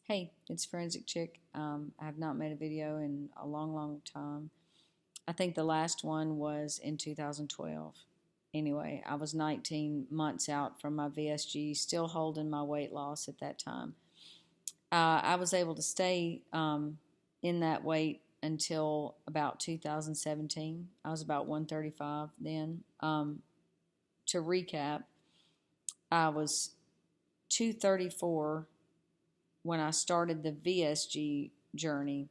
Hey, it's Forensic Chick. I have not made a video in a long, long time. I think the last one was in 2012. Anyway, I was 19 months out from my VSG, still holding my weight loss at that time. I was able to stay in that weight until about 2017. I was about 135 then. To recap, I was 234 when I started the VSG journey.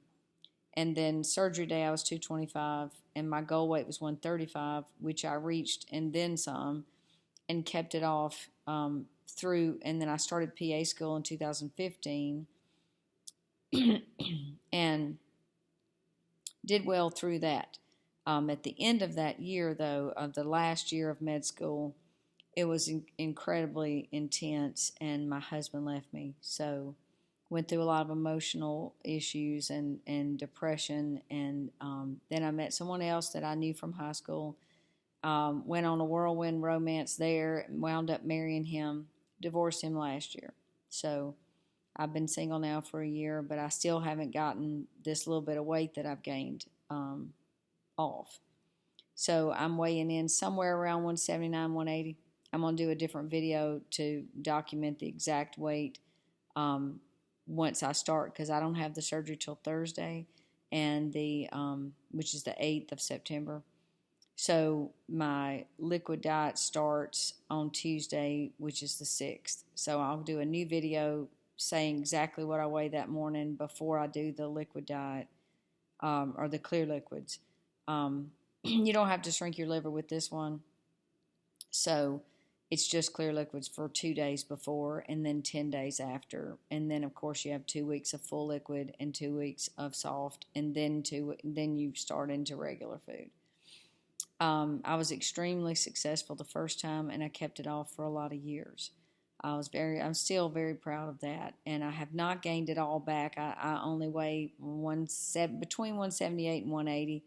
And then surgery day, I was 225, and my goal weight was 135, which I reached and then some, and kept it off through. And then I started PA school in 2015 and did well through that. At the end of that year, though, of the last year of med school, it was incredibly intense, and my husband left me. So went through a lot of emotional issues and depression. And then I met someone else that I knew from high school. Went on a whirlwind romance there, wound up marrying him, divorced him last year. So I've been single now for a year, but I still haven't gotten this little bit of weight that I've gained off. So I'm weighing in somewhere around 179, 180. I'm going to do a different video to document the exact weight once I start, because I don't have the surgery till Thursday, and which is the 8th of September. So my liquid diet starts on Tuesday, which is the 6th. So I'll do a new video saying exactly what I weigh that morning before I do the liquid diet or the clear liquids. You don't have to shrink your liver with this one. So it's just clear liquids for 2 days before and then 10 days after. And then, of course, you have 2 weeks of full liquid and 2 weeks of soft, and then you start into regular food. I was extremely successful the first time, and I kept it off for a lot of years. I'm still very proud of that, and I have not gained it all back. I only weigh between 178 and 180.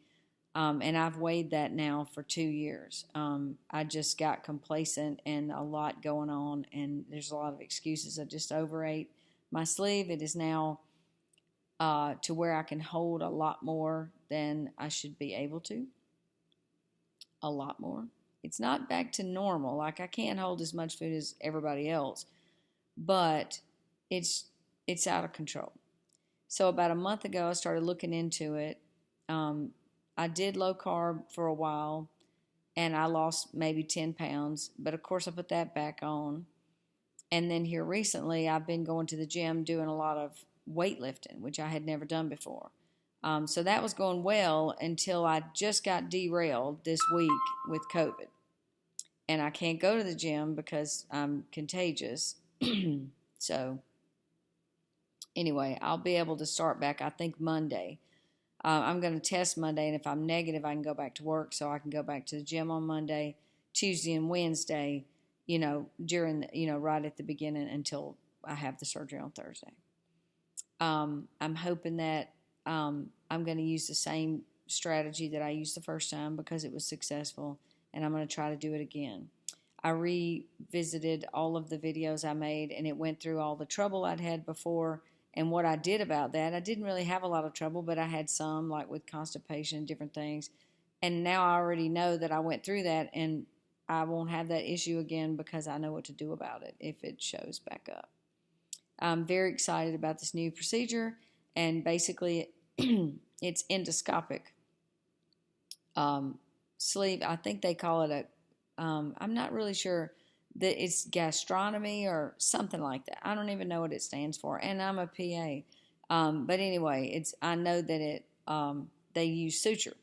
And I've weighed that now for 2 years. I just got complacent and a lot going on, and there's a lot of excuses. I just overate my sleeve. It is now to where I can hold a lot more than I should be able to. A lot more. It's not back to normal. Like, I can't hold as much food as everybody else, but it's out of control. So about a month ago, I started looking into it. I did low carb for a while, and I lost maybe 10 pounds, but of course I put that back on. And then here recently, I've been going to the gym doing a lot of weightlifting, which I had never done before. So that was going well until I just got derailed this week with COVID. And I can't go to the gym because I'm contagious. So anyway, I'll be able to start back, I think, Monday. I'm going to test Monday, and if I'm negative, I can go back to work, so I can go back to the gym on Monday, Tuesday, and Wednesday, right at the beginning until I have the surgery on Thursday. I'm hoping that I'm going to use the same strategy that I used the first time because it was successful, and I'm going to try to do it again. I revisited all of the videos I made, and it went through all the trouble I'd had before. And what I did about that, I didn't really have a lot of trouble, but I had some, like with constipation and different things. And now I already know that I went through that, and I won't have that issue again because I know what to do about it if it shows back up. I'm very excited about this new procedure, and basically it's endoscopic sleeve. I think they call it I'm not really sure. That it's gastronomy or something like that. I don't even know what it stands for, and I'm a PA. But anyway, I know that they use suture.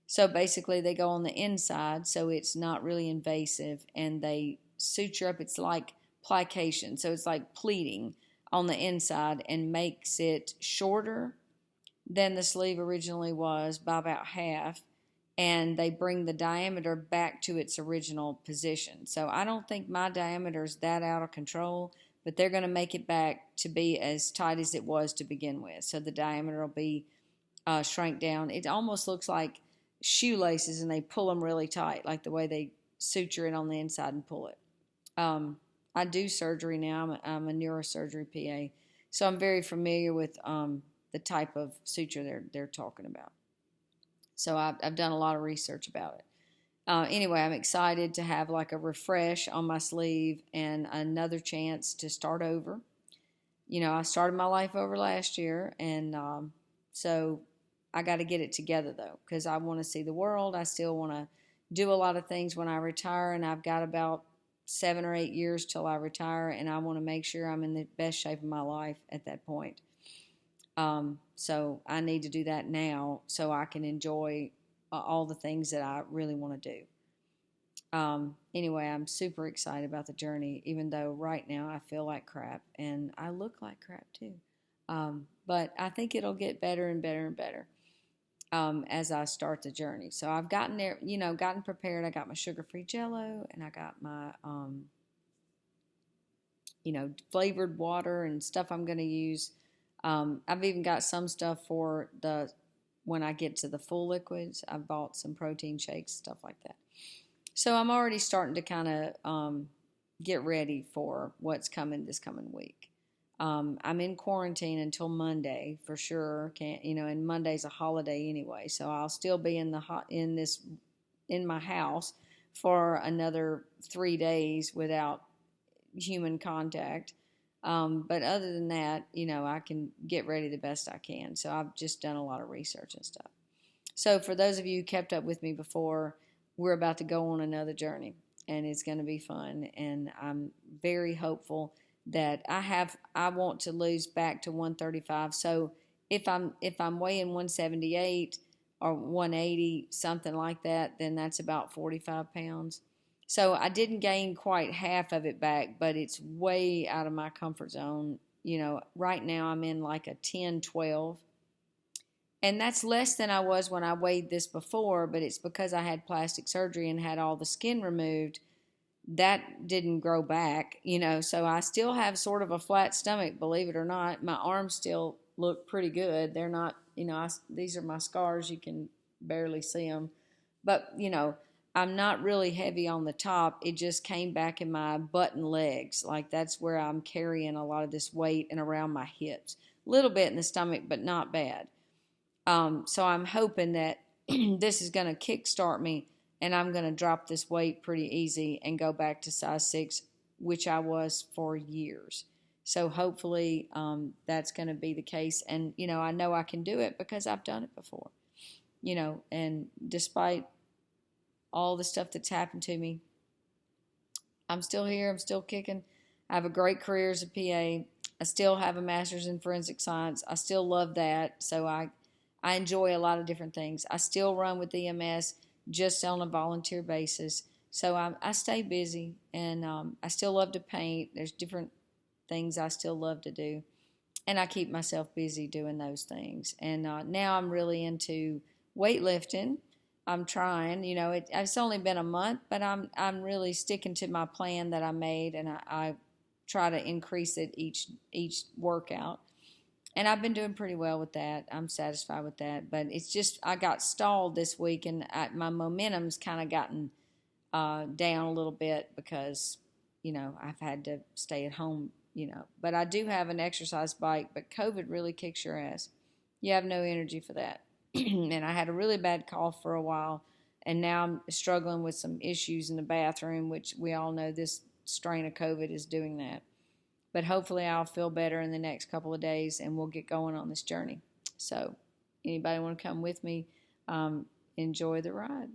So basically, they go on the inside, so it's not really invasive, and they suture up. It's like plication, so it's like pleating on the inside, and makes it shorter than the sleeve originally was by about half. And they bring the diameter back to its original position. So I don't think my diameter is that out of control, but they're going to make it back to be as tight as it was to begin with. So the diameter will be shrank down. It almost looks like shoelaces, and they pull them really tight, like the way they suture it on the inside and pull it. I do surgery now. I'm a neurosurgery PA. So I'm very familiar with the type of suture they're talking about. So I've done a lot of research about it. Anyway, I'm excited to have like a refresh on my sleeve and another chance to start over. I started my life over last year, and so I got to get it together though, because I want to see the world. I still want to do a lot of things when I retire, and I've got about 7 or 8 years till I retire, and I want to make sure I'm in the best shape of my life at that point. So I need to do that now so I can enjoy all the things that I really want to do. Anyway, I'm super excited about the journey, even though right now I feel like crap and I look like crap too. But I think it'll get better and better and better as I start the journey. So I've gotten there, gotten prepared. I got my sugar-free Jell-O, and I got my, flavored water and stuff I'm going to use. I've even got some stuff for when I get to the full liquids. I've bought some protein shakes, stuff like that. So I'm already starting to kind of get ready for what's coming this coming week. I'm in quarantine until Monday for sure. And Monday's a holiday anyway, so I'll still be in my house for another 3 days without human contact. But other than that, I can get ready the best I can. So I've just done a lot of research and stuff. So for those of you who kept up with me before, we're about to go on another journey, and it's going to be fun. And I'm very hopeful that I want to lose back to 135. So if I'm weighing 178 or 180, something like that, then that's about 45 pounds. So I didn't gain quite half of it back, but it's way out of my comfort zone. Right now I'm in like a 10, 12. And that's less than I was when I weighed this before, but it's because I had plastic surgery and had all the skin removed. That didn't grow back, so I still have sort of a flat stomach, believe it or not. My arms still look pretty good. They're not, these are my scars. You can barely see them. But, I'm not really heavy on the top. It just came back in my butt and legs. Like that's where I'm carrying a lot of this weight, and around my hips. A little bit in the stomach, but not bad. So I'm hoping that this is going to kickstart me, and I'm going to drop this weight pretty easy and go back to size 6, which I was for years. So hopefully that's going to be the case. And, I know I can do it because I've done it before, and despite all the stuff that's happened to me, I'm still here. I'm still kicking. I have a great career as a PA. I still have a master's in forensic science. I still love that. So I enjoy a lot of different things. I still run with EMS just on a volunteer basis. So I stay busy, and I still love to paint. There's different things I still love to do. And I keep myself busy doing those things. And now I'm really into weightlifting. I'm trying. It's only been a month, but I'm really sticking to my plan that I made, and I try to increase it each workout. And I've been doing pretty well with that. I'm satisfied with that. But it's just I got stalled this week, and my momentum's kind of gotten down a little bit because, I've had to stay at home, But I do have an exercise bike, but COVID really kicks your ass. You have no energy for that. And I had a really bad cough for a while, and now I'm struggling with some issues in the bathroom, which we all know this strain of COVID is doing that. But hopefully I'll feel better in the next couple of days, and we'll get going on this journey. So anybody want to come with me, enjoy the ride.